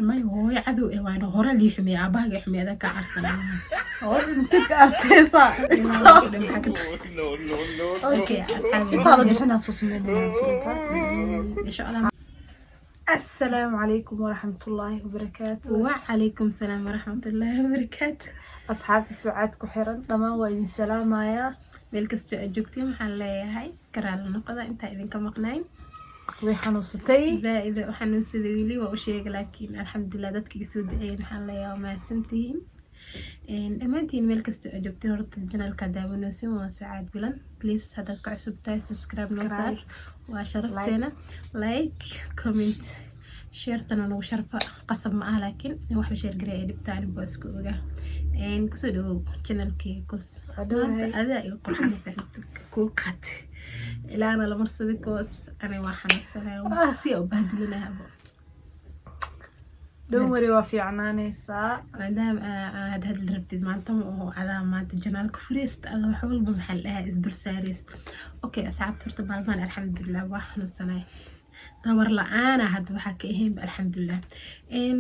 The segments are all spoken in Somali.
ما هو عدو إيوانه هورا لي حمي أباقي حمي هذا كعرسنا هور انت كاسيفا أوكي أصحابي طالب احنا صوصنا إن شاء الله. السلام عليكم ورحمة الله وبركاته. وعليكم السلام ورحمة الله وبركاته. أصحابتي سعادكم حيرا لما وين السلام يا meelkastoo aad joogtiin waxaan leeyahay karaala noqoda intaa idinka maqnayn way xanuunsatay zaaid u xanuunsaday weli waa u sheegay laakiin alxamdulilah dadka isoo duceeyeen waxaan leeyahay waa mahadsantihiin dhammaantiin meel kastoo aad joogtiin horta janaalka daawanaysin waa Sucaad Bilan. Please haddaad ku cusub tahay subscribe noo saar waa sharafteena, like comment share tana nagu sharfa qasab ma ah laakiin wax la share gareey dhibtaan boos ku ogaa kusoo dhawow channelkii kus adaa iga qurxan ku qaat ilaana la marsaday koos ani waa xanaasanahay si oo bahdilanahay dhowri waa fiicnaanaysaa maadaama aad hadal rabtid maanta oo adaa maanta janaalka furiist ada wax walba maxaa la dhahaa isdul saarayst. Okay asxaabta horta maalmahan alxamdulilah waa xanuunsanahay tabar la'aana hadda waxaa ka ahayn alxamdulilah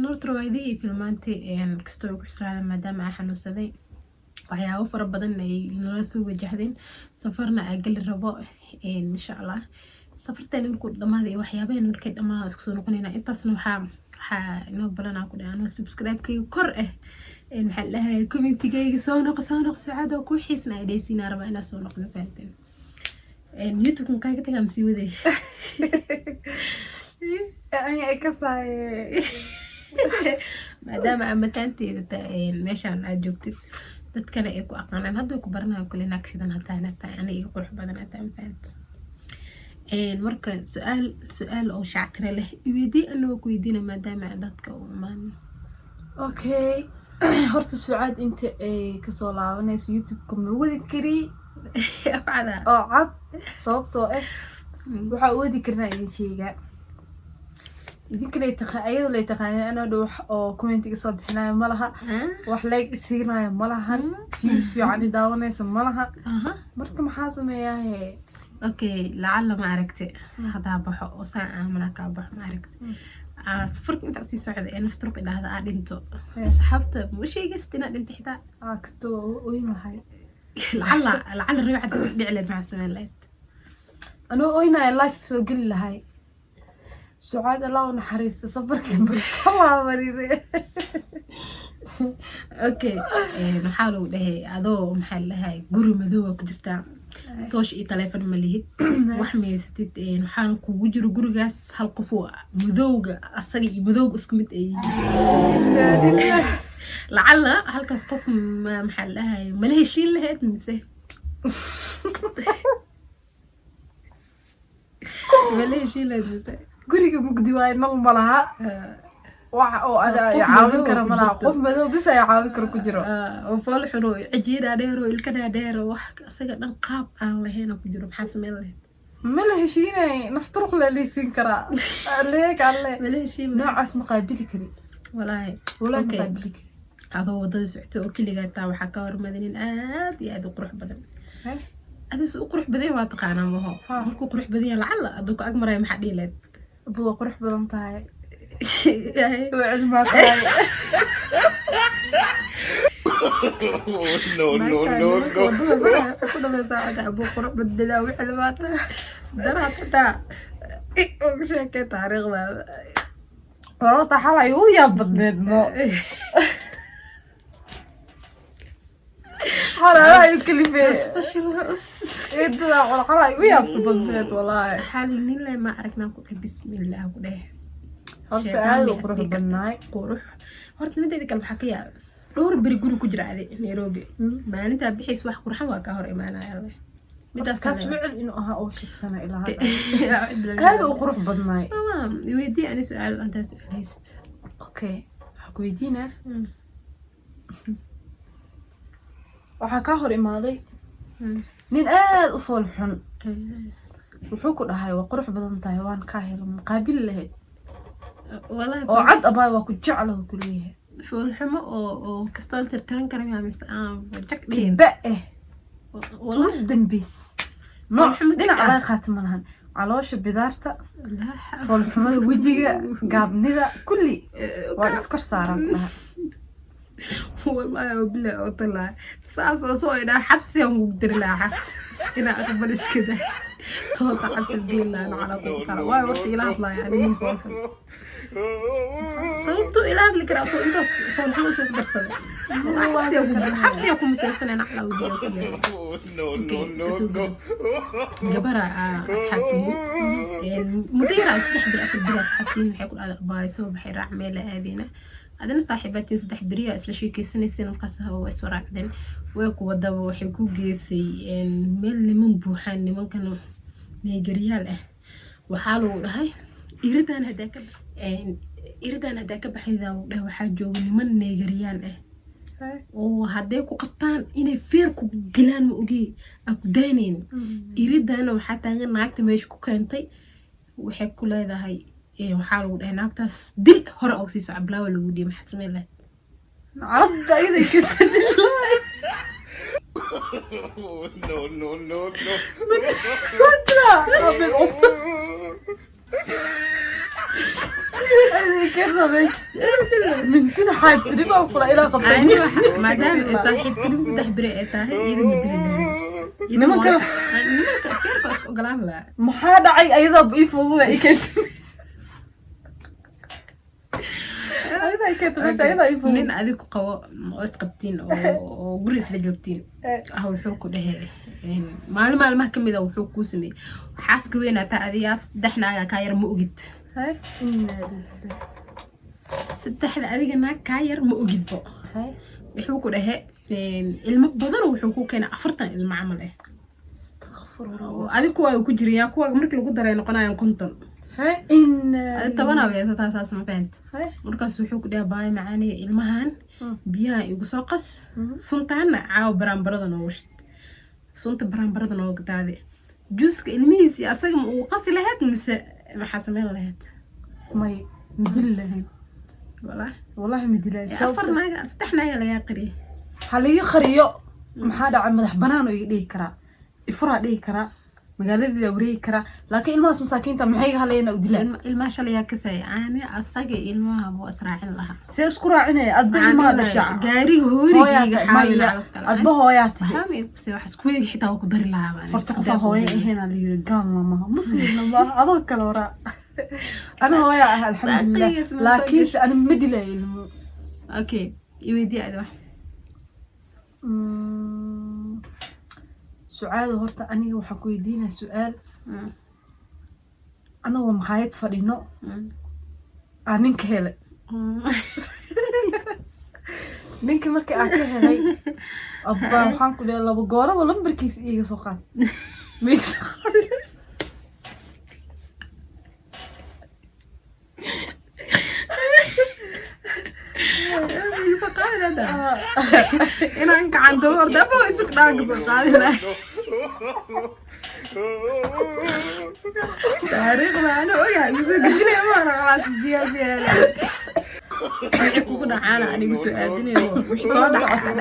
nortro waydii filmaantii kastoo ku xisraada maadaama aan xanuunsaday waxyaabo fara badan ay nala soo wajahdeen safarna aan gali rabo insha allah safartan inku dhamaaday waxyaabahan markay dhamaan isku soo noqonayna intaasna waxaa inoo balanaa ku dhaano subscribe-kayga kor maxaa la dhahay commentigayga soo noqo Sucaad oo ku xiisna ay dhaysiinaa rabaa inaa soo noqdo fahanteen YouTube kan kaaga tagaa masii waday ay ka saay maadaama amataanteeda meeshaan aad joogtid dadkana ay ku aqaanaan hadda ku baranayo kale naqshadan hataa ana iga qurux badan hataa fahant marka su'aal oo shactire leh iweydii anoo ku weydiina maadaama dadka u imaan. Okay horta Sucaad inta ay ka soo laabanayso YouTube-ka ma wadi kari afcada oo cad sababtoo ah waxa wadi karnaa idin sheegaa idinkana ayada la taqaanay anoo dhow oo commentiga soo bixinayo ma laha wax leeg isiinayo ma lahan fiis fiican daawanaysa ma laha marka maxaa sameeyaa okay lacala ma aragtay hadaa baxo oo saan aamana ka baxo ma aragtay safarka inta usii socda ee naftu ku dhahda aad dhinto asxaabta ma sheegaysid inaad dhinto xitaa kastoo ooyin lahay lacala ribcad dhicleed maxaa sameyn lahayd anoo ooynayo life soo geli lahay Sucaad Allah u naxariisto safarkii salaam alayhi. Okay maxaa lagu dhahay adoo maxaa la dhahay guri madow ku jirta toosh iyo telefoon ma lihid wax meesatid waxaan kugu jiro gurigaas hal qof oo madowga asaga iyo madowga isku mid ay lacala halkaas qof maxaa la dhahay ma la heshiin lahayd mise ma la heshiin lahayd mise guriga mugdi waay nal malaha wax oo ada caawin kara malaha qof madow bis ay caawin karo ku jiro oo fool xuno cijiida dheero ilka dheero wax asaga dhan qaab aan lahayn ku jiro maxaa sameyn lahayd ma la heshiinay nafturq la leesin kara leeg alle ma la heshiin noocaas ma qaabili kari walaahi qaabili kari adoo wadada socto oo kaliya taa waxa ka hormadin aad iyo aad u qurux badan adis u qurux badan waa taqaanaa maho markuu qurux badan lacala adoo ka agmaray maxaa dhiileed buu qurux badan tahay وعد ما كان no كنا مساعد أبو قرب بدنا وحده ما درات تا وش هيك تاريخ ما ورطة حلا يا بدنا حلا لا يمكن فيش فشل إدنا ولا حلا يا بدنا والله حالي نلا ما أركنا بسم الله وده horta aad u qurux badnaay qurux horta mideeda kale waxa ka yaa dhowr bari guri ku jira Nairobi maalinta bixis wax qurxan waa ka hor imaanaya midaas kaas wicil inuu ahaa oo shaqsana ilaa aad u qurux badnaay tamam weydii ani su'aal anta su'aalayst okay waxa ku weydiina waxa ka hor imaaday nin aad u fool xun wuxuu ku dhahay waa qurux badan tahay waan ka helo muqaabil lahayd والله وعد أباي وأكو جعله كليه شو الحمى أو كستول ترترن كريم يا مس جاكلين بقى والله دنبس نوع حمى دين على خاتم منهن caloosha bidaarta لا حول foolxumada wejiga gaabnida kulli waa iskor saaran dhaha والله وبلا طلع ساسا سو إنا حبسي ومقدر لا حبس إنا أقبل كذا توصل حبس الدين لا أنا على طول كلا واي وقت إلى الله يعني من فوق صرتوا إلى هذا الكلام صو أنت فون حلو سو درسنا حبسي يكون متسنة نحلا ودي جبرة أصحابي مديرة استحضر أكل بلا أصحابي حيكون هذا بايسو بحير عمالة هذينا هذين صاحباتي صدح بريا اسلا شيكيسنيسين markaas waa iswaraacdeen way ku wadaba waxay ku geesay meel niman buuxaan nimankan neegaryaal ah waxa lagu dhahay iridan hadaa ka baxayda dhahay waxa jooga niman neegaryaal ah oo haday ku qabtaan inay feer ku dilaan ma ogi aku dayneen iridan waxa taagan naagta meesha ku keentay waxay ku leedahay waxaa lagu dhahay naagtaas dil hore oo sii socod bilaa lagu dhiyay maxaa sameyn lahayd cadda iday ka tadilay no wadla abin ofta ay كرمي من كده حاسربه وفرا الى قبل انا ما دام صاحبتي صدح بري تاهي يدي مدري انما كان كيف بس قلان لا ما دعي ايضا بيفضوا اي كده nin adigu qabo oo isqabtiin oo guri isla joogtiin wuxuu ku dhahay maalmaha kamid ah wuxuu ku sameeyay xaaska weynata adiyaas daxnaaga ka yar ma ogid saddexda adiga naag ka yar ma ogidbo wuxuu ku dhahay ilmo badan wuxuu ku keenay 40 ilmo camal ah astaghfirullah adigu waa ku jiriyaa kuwa markii lagu daray noqonayaan 50 إن طبعاً أبي أساسا أساس ما فهمت. مركز وحوك ده باي معاني المهان بيها يقصقص سنتان عاو برام بردن وشت سنت برام بردن وقت هذا جزء الميسي أصلا وقصي لهات مس محاسمين لهات ما مدل لهن والله مدل أفرنا استحنا يا لياقري حالي يخريو محادا عم مدح بنانو يديه كرا إفرا ديه كرا magaalada wareey kara laakiin ilmahaas masaakiinta maxay haleena u dilaan ilmaha shalaya ka say aani asaga ilmaha buu asraacin laha si isku raacinay adba ilmaha dhasha gaari hooriga xaawil adba hooyaati xaamay si wax isku weegi xitaa ku dari lahaa baan horta qof hooyo aheena la yiri gaama ma musliina ma adoo kala wara ana hooyo ah alxamdulillah laakiin ana ma dilayn okay iweydii aad wax سؤال هرت أنا وحكويدينا سؤال أنا ومخايت فرينو أنك هلا نك مركي أكهلي أبا وحنا كلنا لو بجارة ولا بركيس إيه سقط ميكس سقال هذا أنا إنك عند دور ده ما يسوق داق سقال لا تاريخ ما أنا ويا يسوق كذي ما أنا خلاص فيها يحكوا عنا أنا يسوق أدني وش صادق على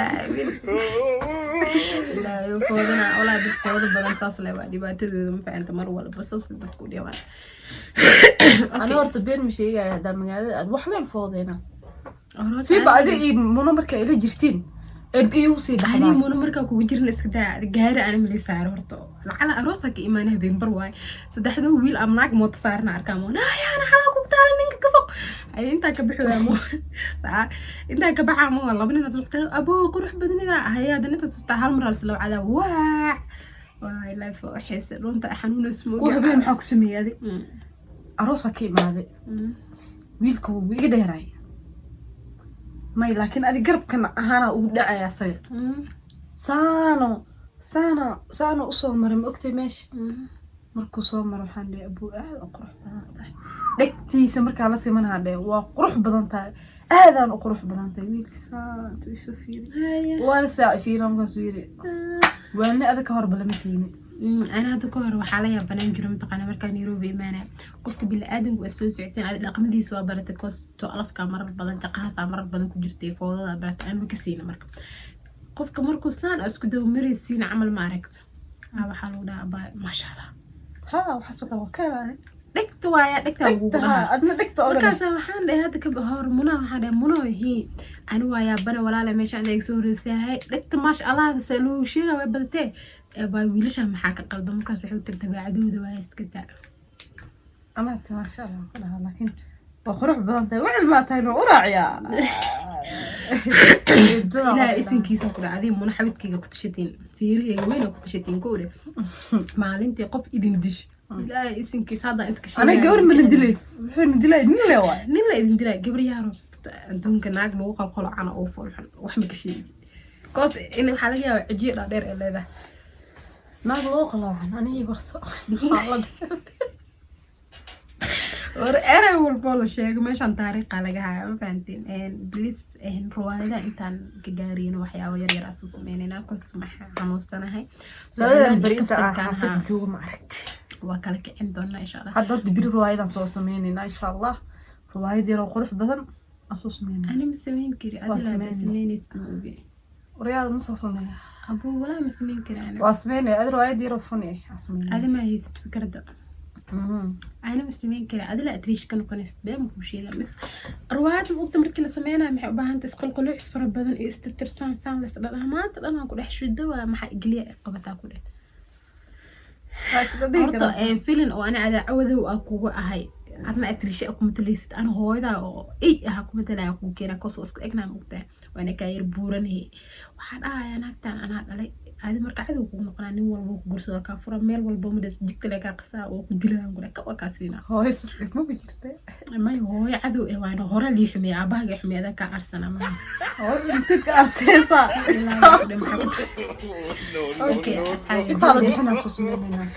لا يفوضنا ولا بتفوض بدن تصل بعد بتدوم فأنت مرة ولا بس تقول يا مان أنا أرتبين مش هي هذا من هذا وحنا فاضينا سيب أدي منو مركا إلى جرتين أبيو سيب أنا منو مركا كوجرنا سكدا جاري أنا ملي سعر ورطو على أروسك إيمانه بين برواي صدحده ويل أملاك متصارنا أركامه لا يا أنا حلاكو بتاعي إنك كفق أي أنت كبحوا يا مو أنت كبحوا مو والله بني نزلت أبوك روح بدني ذا هيا ده أنت تستاهل مرة لو على واع واي لا فأحس لو أنت حنون اسمه كوهبين حق سمية دي أروسك إيمانه ويلكو ويقدر ماي لكن أنا قرب كان أنا ودعي يا صير سانو أصور مرم أكتب ماشي مركو صور مرم حندي أبو أقرح بدنتاي لكتي سمرك على سيمن هذا وقرح بدنتاي هذا أقرح بدنتاي ويلك سان تويسو فيني ولا ساعة فينا مكسويري وأنا هذا كهرب لما كيني أنا هذا كهر وحاليا بنام جرم تقنا مركان يروبي مانا قفك بالآدم وأسوسعتين هذا الأقمة دي سوا برت كوس تألف كمرة بدن تقاس عمرة بدن كجرتي فوضى برت أنا بكسينا مرك قفك مركو سان أسكده ومري سين عمل معركت هذا حلو ده أبا ما شاء الله ها وحسوك الوكالة dhigta waaya dhigta ugu dhaha أدنى دكتور أوغاني markaas waxaan dhahay hadda ka hor muna waxaan dhahay muno hii ani waaya bana walaala meesha aan soo risahay dhigta maash Allah saluu sheega way badatay baa wiilasha maxaa ka qaldan markaas wuxuu tirta baacdooda waa iska daa أنا ما شاء الله كلها لكن بخرج بدنتي وعل ما تاينو وراعيا ilaa isinkiisa ku dhacday muna xabadkayga ku tashatiin fiirihayga weyn ku tashatiin ku dheh maalintii qof idin dish ilaa isinkiisa hadda inta ka أنا جور من الدليس وحين دليس من اللي هو nin la idin dilaa gabar yaaro adduunka naag lagu qalqalo cana oo foolxun wax ma gashay koos in waxa laga yaabaa cijiir dheer ee leedahay ناق لوق لوعن أنا يبرص war eray walbo la sheego meeshan taariikha laga hayo ma fahantiin bilis ruwaayada intaan ka gaareen waxyaabo yar yar asu sameynayna koos maxaa xanuunsanahay لأن برينتا حافظ جوج معركت waa kala kicin doonaa insha Allah حضرت بري روايدا سو سمينينا إن شاء الله روايدي لو قروح بدن أسو سمينينا ani ma samayn kari adila ma sameynaysid ma ogi ورياض مصر سمينينا abu walaa ma samayn kari ana واسميني أدري روايدي رفوني أسميني adi ma haysid fikrada أنا مسمين كده أدلة أتريش كانوا بام وشيء ده بس روايات وقت مركي لسمينا محبها أنت سكول قلوع سفر بدن استترسان سام لس لها ما أنا أقول إيش الدواء ما حقلي قبتها كله برضه فيلن أو أنا على عوده وأكو هاي أنا أتريش أكو مثليست أنا هو إذا إيه أكو مثلا أكو كنا قصص إجنا مقطع وأنا كاير بورني وحد أنا كتان أنا علي هذا مركز عدو كنا قنانين والله قرصة كافرة ميل والبومدس جبت لك قصة وقدلها نقول لك وكاسينا هو يسوس مو بيجرته ما هو عدو إيوانه هورا اللي يحمي أباه يحمي هذا كأرسنا ما هو أنت كأسيفا أوكي أصحابي طالع إحنا سوسمينينا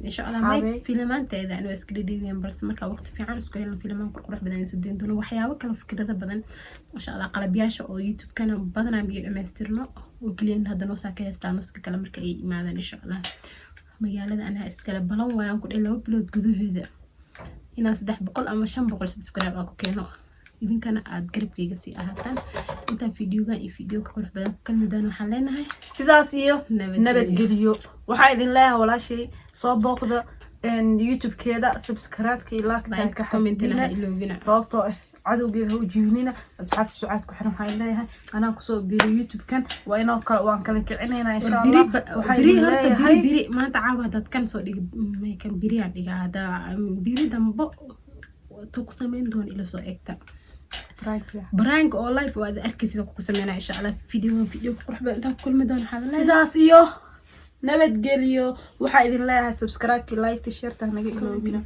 إن شاء الله ما فيلمان تأذى أنا اسكريدين بس مركا وقت في عن اسكريدين فيلمان قروح بدن يسدين دون وحياة وكلا فكرة بدن ما شاء الله قلبياش أو يوتيوب كان بدنا بيمسترنا وكلين هذا نوسا كيستا نوسك كلام مركي معنا إن شاء الله مجالنا أنا اسكرب بلون وينقل إلا وبلود جذو هذا هنا صدق بقول أما شن بقول سبسكرايب أكو كينو إذن كان أتقرب كي جسي أهتان أنت فيديو جاي فيديو كقول بدن كل مدان وحلينا هاي sidaas iyo nabadgeliyo waxaa idin leeyahay walaashay soo booqda youtube-keeda subscribe-ka iyo like-ka ka xasidina sababtoo ah cadowgeeda u jiibnina asxaabta sucaad ku xiran waxaan leeyahay anaa kusoo biiray youtube-kan waa inoo kale waan kala kicinaynaa insha Allah waxaan biri maanta caawa dadkan soo dhigi kan biriyaan dhigaa hada biri dambo to ku sameyn doon ila soo egta برانك أو لايف وهذا أركز إذا كنت سمعنا إن شاء الله فيديو قرح بقى أنت كل مدان هذا sidaas iyo nabadgeliyo waxaa idin leeyahay subscribe-ki like-ka share-ta naga ilowina